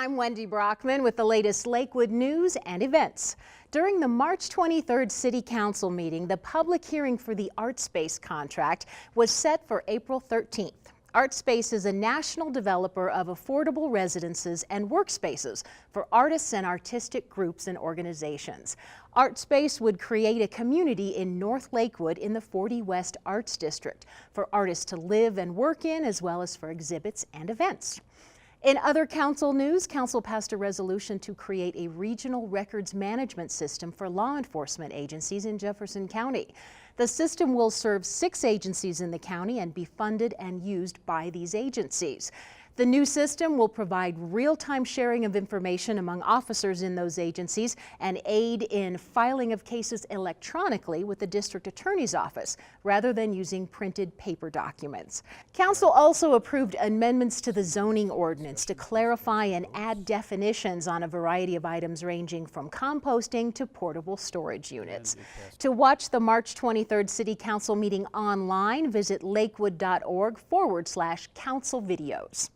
I'm Wendy Brockman with the latest Lakewood news and events. During the March 23rd City Council meeting, the public hearing for the ArtSpace contract was set for April 13th. ArtSpace is a national developer of affordable residences and workspaces for artists and artistic groups and organizations. ArtSpace would create a community in North Lakewood in the 40 West Arts District for artists to live and work in, as well as for exhibits and events. In other council news, council passed a resolution to create a regional records management system for law enforcement agencies in Jefferson County. The system will serve 6 agencies in the county and be funded and used by these agencies. The new system will provide real-time sharing of information among officers in those agencies and aid in filing of cases electronically with the district attorney's office rather than using printed paper documents. Council also approved amendments to the zoning ordinance to clarify and add definitions on a variety of items ranging from composting to portable storage units. To watch the March 23rd City Council meeting online, visit Lakewood.org/council videos.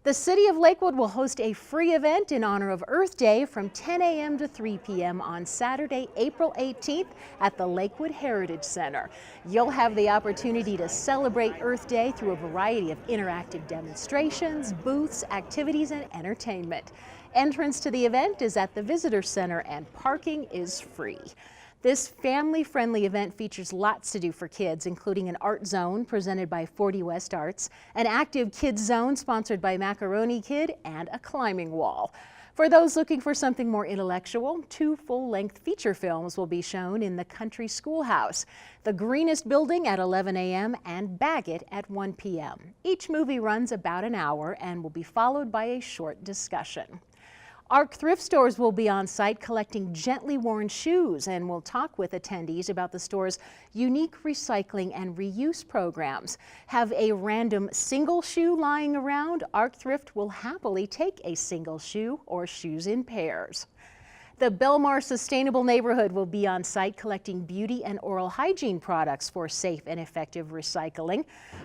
The City of Lakewood will host a free event in honor of Earth Day from 10 a.m. to 3 p.m. on Saturday, April 18th at the Lakewood Heritage Center. You'll have the opportunity to celebrate Earth Day through a variety of interactive demonstrations, booths, activities, and entertainment. Entrance to the event is at the Visitor Center and parking is free. This family-friendly event features lots to do for kids, including an art zone presented by 40 West Arts, an active kids zone sponsored by Macaroni Kid, and a climbing wall. For those looking for something more intellectual, 2 full-length feature films will be shown in the Country Schoolhouse, The Greenest Building at 11 a.m. and Baggett at 1 p.m. Each movie runs about an hour and will be followed by a short discussion. ARC thrift stores will be on site collecting gently worn shoes and will talk with attendees about the store's unique recycling and reuse programs. Have a random single shoe lying around? ARC Thrift will happily take a single shoe or shoes in pairs. The Belmar Sustainable Neighborhood will be on site collecting beauty and oral hygiene products for safe and effective recycling.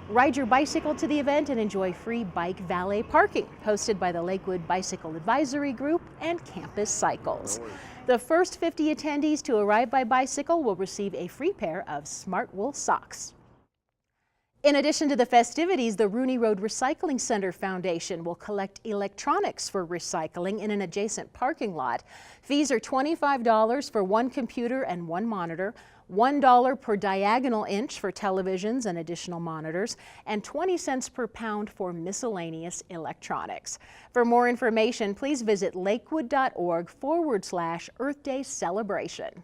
Ride your bicycle to the event and enjoy free bike valet parking, hosted by the Lakewood Bicycle Advisory Group and Campus Cycles. The first 50 attendees to arrive by bicycle will receive a free pair of Smart Wool socks. In addition to the festivities, the Rooney Road Recycling Center Foundation will collect electronics for recycling in an adjacent parking lot. Fees are $25 for 1 computer and 1 monitor, $1 per diagonal inch for televisions and additional monitors, and 20 cents per pound for miscellaneous electronics. For more information, please visit Lakewood.org/Earth Day celebration.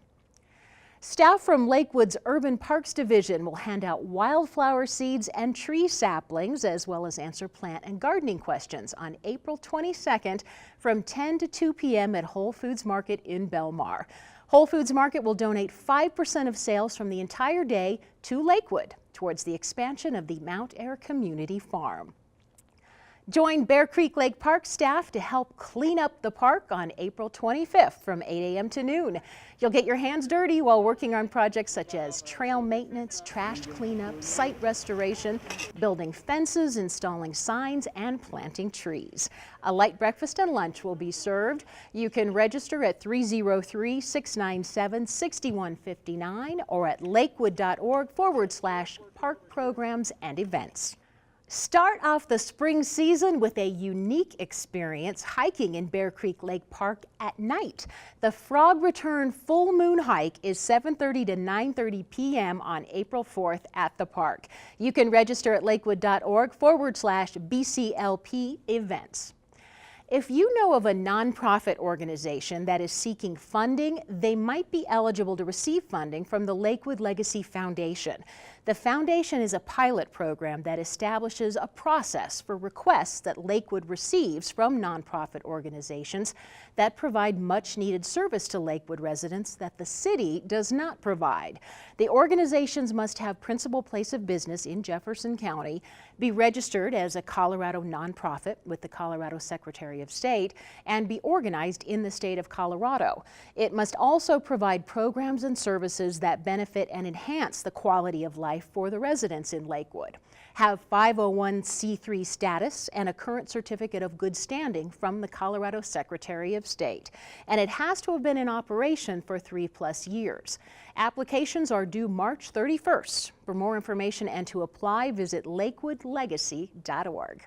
Staff from Lakewood's Urban Parks Division will hand out wildflower seeds and tree saplings, as well as answer plant and gardening questions on April 22nd from 10 to 2 p.m. at Whole Foods Market in Belmar. Whole Foods Market will donate 5% of sales from the entire day to Lakewood towards the expansion of the Mount Air Community Farm. Join Bear Creek Lake Park staff to help clean up the park on April 25th from 8 a.m. to noon. You'll get your hands dirty while working on projects such as trail maintenance, trash cleanup, site restoration, building fences, installing signs, and planting trees. A light breakfast and lunch will be served. You can register at 303-697-6159 or at lakewood.org/park programs and events. Start off the spring season with a unique experience hiking in Bear Creek Lake Park at night. The Frog Return Full Moon Hike is 7:30 to 9:30 p.m. on April 4th at the park. You can register at lakewood.org/BCLP events. If you know of a nonprofit organization that is seeking funding, they might be eligible to receive funding from the Lakewood Legacy Foundation. The foundation is a pilot program that establishes a process for requests that Lakewood receives from nonprofit organizations that provide much-needed service to Lakewood residents that the city does not provide. The organizations must have principal place of business in Jefferson County, be registered as a Colorado nonprofit with the Colorado Secretary Secretary of State and be organized in the state of Colorado. It must also provide programs and services that benefit and enhance the quality of life for the residents in Lakewood, have 501c3 status and a current certificate of good standing from the Colorado Secretary of State, and it has to have been in operation for 3+ years. Applications are due March 31st. For more information and to apply, visit lakewoodlegacy.org.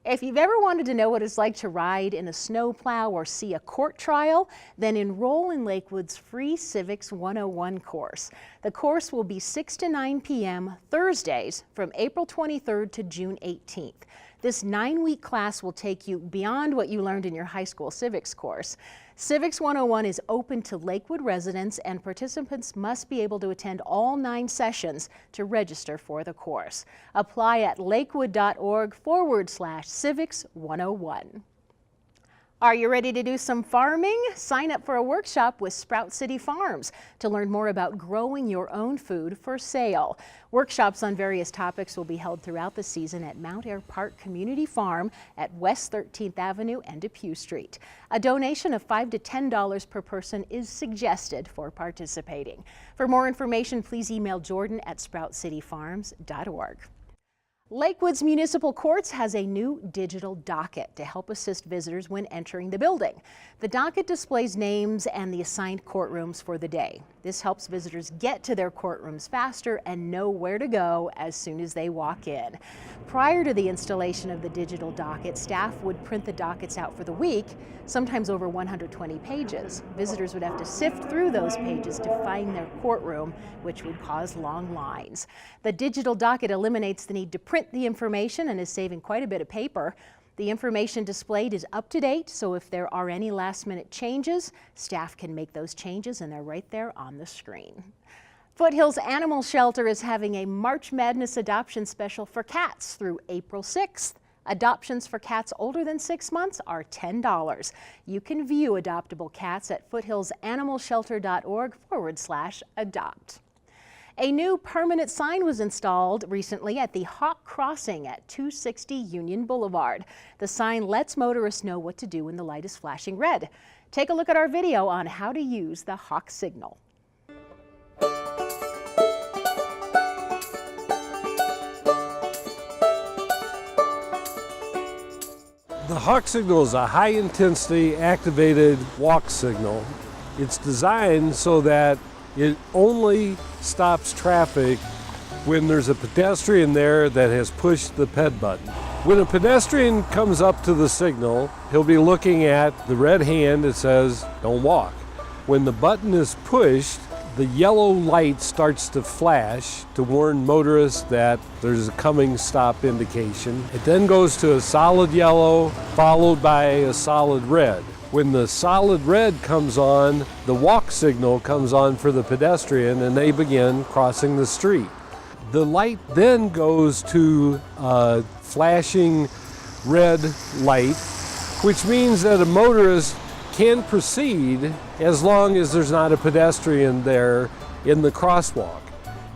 If you've ever wanted to know what it's like to ride in a snowplow or see a court trial, then enroll in Lakewood's free Civics 101 course. The course will be 6 to 9 p.m. Thursdays from April 23rd to June 18th. This 9-week class will take you beyond what you learned in your high school civics course. Civics 101 is open to Lakewood residents, and participants must be able to attend all 9 sessions to register for the course. Apply at lakewood.org/civics 101. Are you ready to do some farming? Sign up for a workshop with Sprout City Farms to learn more about growing your own food for sale. Workshops on various topics will be held throughout the season at Mount Air Park Community Farm at West 13th Avenue and Depew Street. A donation of $5 to $10 per person is suggested for participating. For more information, please email Jordan at sproutcityfarms.org. Lakewood's Municipal Courts has a new digital docket to help assist visitors when entering the building. The docket displays names and the assigned courtrooms for the day. This helps visitors get to their courtrooms faster and know where to go as soon as they walk in. Prior to the installation of the digital docket, staff would print the dockets out for the week, sometimes over 120 pages. Visitors would have to sift through those pages to find their courtroom, which would cause long lines. The digital docket eliminates the need to print the information and is saving quite a bit of paper. The information displayed is up to date, so if there are any last-minute changes, staff can make those changes, and they're right there on the screen. Foothills Animal Shelter is having a March Madness adoption special for cats through April 6th. Adoptions for cats older than 6 months are $10. You can view adoptable cats at foothillsanimalshelter.org/adopt. A new permanent sign was installed recently at the Hawk Crossing at 260 Union Boulevard. The sign lets motorists know what to do when the light is flashing red. Take a look at our video on how to use the Hawk signal. The Hawk signal is a high-intensity activated walk signal. It's designed so that it only stops traffic when there's a pedestrian there that has pushed the ped button. When a pedestrian comes up to the signal, he'll be looking at the red hand that says, "Don't walk." When the button is pushed, the yellow light starts to flash to warn motorists that there's a coming stop indication. It then goes to a solid yellow, followed by a solid red. When the solid red comes on, the walk signal comes on for the pedestrian, and they begin crossing the street. The light then goes to a flashing red light, which means that a motorist can proceed as long as there's not a pedestrian there in the crosswalk.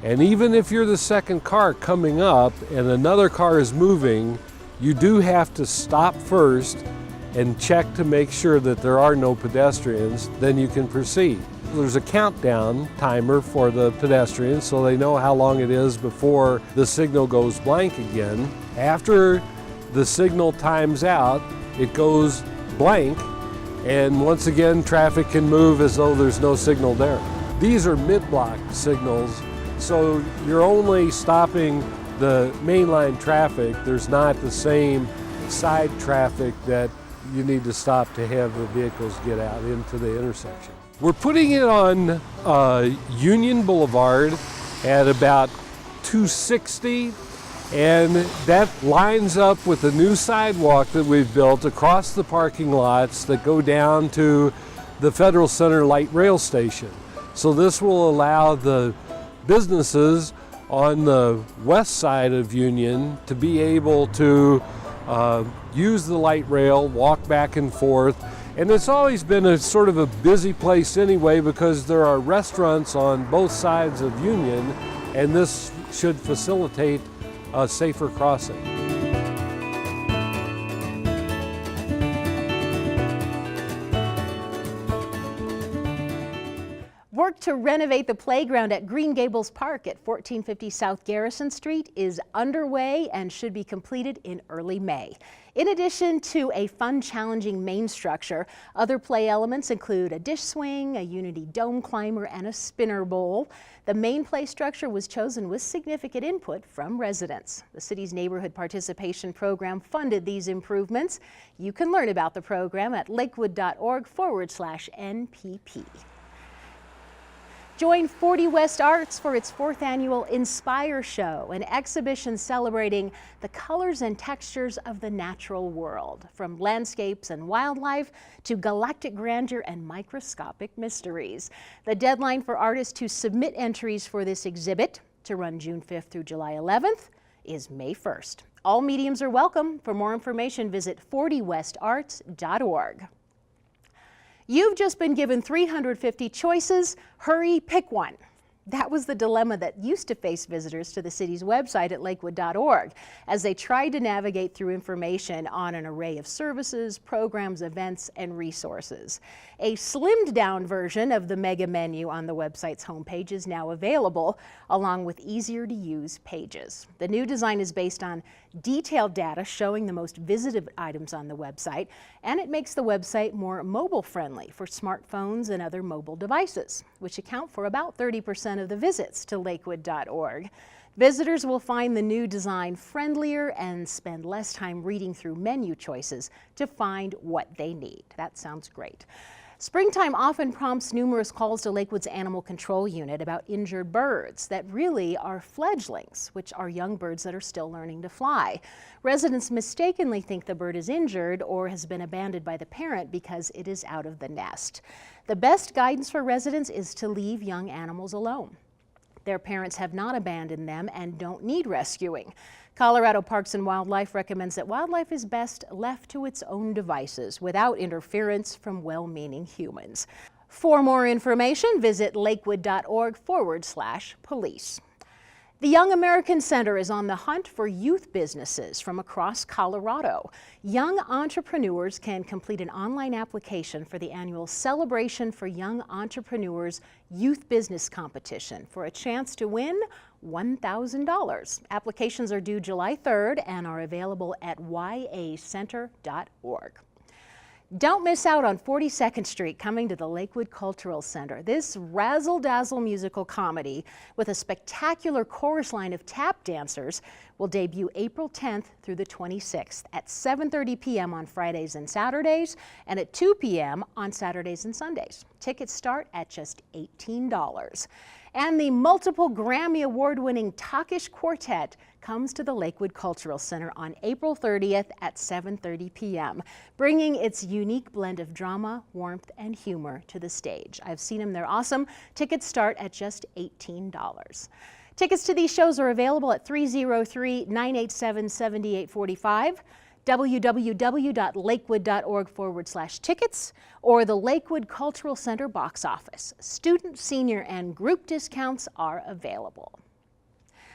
And even if you're the second car coming up and another car is moving, you do have to stop first and check to make sure that there are no pedestrians, then you can proceed. There's a countdown timer for the pedestrians so they know how long it is before the signal goes blank again. After the signal times out, it goes blank, and once again traffic can move as though there's no signal there. These are mid-block signals, so you're only stopping the mainline traffic. There's not the same side traffic that you need to stop to have the vehicles get out into the intersection. We're putting it on Union Boulevard at about 260, and that lines up with the new sidewalk that we've built across the parking lots that go down to the Federal Center Light Rail Station. So this will allow the businesses on the west side of Union to be able to use the light rail, walk back and forth. And it's always been a sort of a busy place anyway because there are restaurants on both sides of Union, and this should facilitate a safer crossing. project to renovate the playground at Green Gables Park at 1450 South Garrison Street is underway and should be completed in early May. In addition to a fun, challenging main structure, other play elements include a dish swing, a Unity dome climber, and a spinner bowl. The main play structure was chosen with significant input from residents. The city's neighborhood participation program funded these improvements. You can learn about the program at lakewood.org/NPP. Join 40 West Arts for its 4th annual Inspire Show, an exhibition celebrating the colors and textures of the natural world, from landscapes and wildlife to galactic grandeur and microscopic mysteries. The deadline for artists to submit entries for this exhibit, to run June 5th through July 11th, is May 1st. All mediums are welcome. For more information, visit 40westarts.org. You've just been given 350 choices. Hurry, pick one. That was the dilemma that used to face visitors to the city's website at lakewood.org as they tried to navigate through information on an array of services, programs, events, and resources. A slimmed down version of the mega menu on the website's homepage is now available, along with easier to use pages. The new design is based on detailed data showing the most visited items on the website, and it makes the website more mobile friendly for smartphones and other mobile devices, which account for about 30% of the visits to lakewood.org. Visitors will find the new design friendlier and spend less time reading through menu choices to find what they need. That sounds great. Springtime often prompts numerous calls to Lakewood's Animal Control Unit about injured birds that really are fledglings, which are young birds that are still learning to fly. Residents mistakenly think the bird is injured or has been abandoned by the parent because it is out of the nest. The best guidance for residents is to leave young animals alone. Their parents have not abandoned them and don't need rescuing. Colorado Parks and Wildlife recommends that wildlife is best left to its own devices without interference from well-meaning humans. For more information, visit lakewood.org/police. The Young American Center is on the hunt for youth businesses from across Colorado. Young entrepreneurs can complete an online application for the annual Celebration for Young Entrepreneurs Youth Business Competition for a chance to win $1,000. Applications are due July 3rd and are available at yacenter.org. Don't miss out on 42nd Street coming to the Lakewood Cultural Center. This razzle-dazzle musical comedy with a spectacular chorus line of tap dancers will debut April 10th through the 26th at 7:30 p.m. on Fridays and Saturdays and at 2 p.m. on Saturdays and Sundays. Tickets start at just $18. And the multiple Grammy Award-winning Talkish Quartet comes to the Lakewood Cultural Center on April 30th at 7:30 p.m., bringing its unique blend of drama, warmth, and humor to the stage. I've seen them, they're awesome. Tickets start at just $18. Tickets to these shows are available at 303-987-7845, www.lakewood.org/tickets, or the Lakewood Cultural Center box office. Student, senior, and group discounts are available.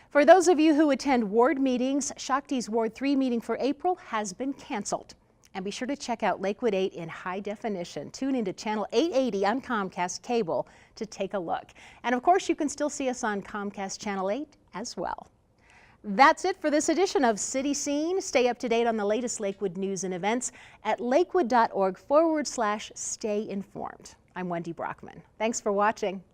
For those of you who attend ward meetings, Shakti's Ward 3 meeting for April has been canceled. And be sure to check out Lakewood 8 in high definition. Tune into channel 880 on Comcast Cable to take a look. And of course, you can still see us on Comcast Channel 8 as well. That's it for this edition of City Scene. Stay up to date on the latest Lakewood news and events at lakewood.org/stay informed. I'm Wendy Brockman. Thanks for watching.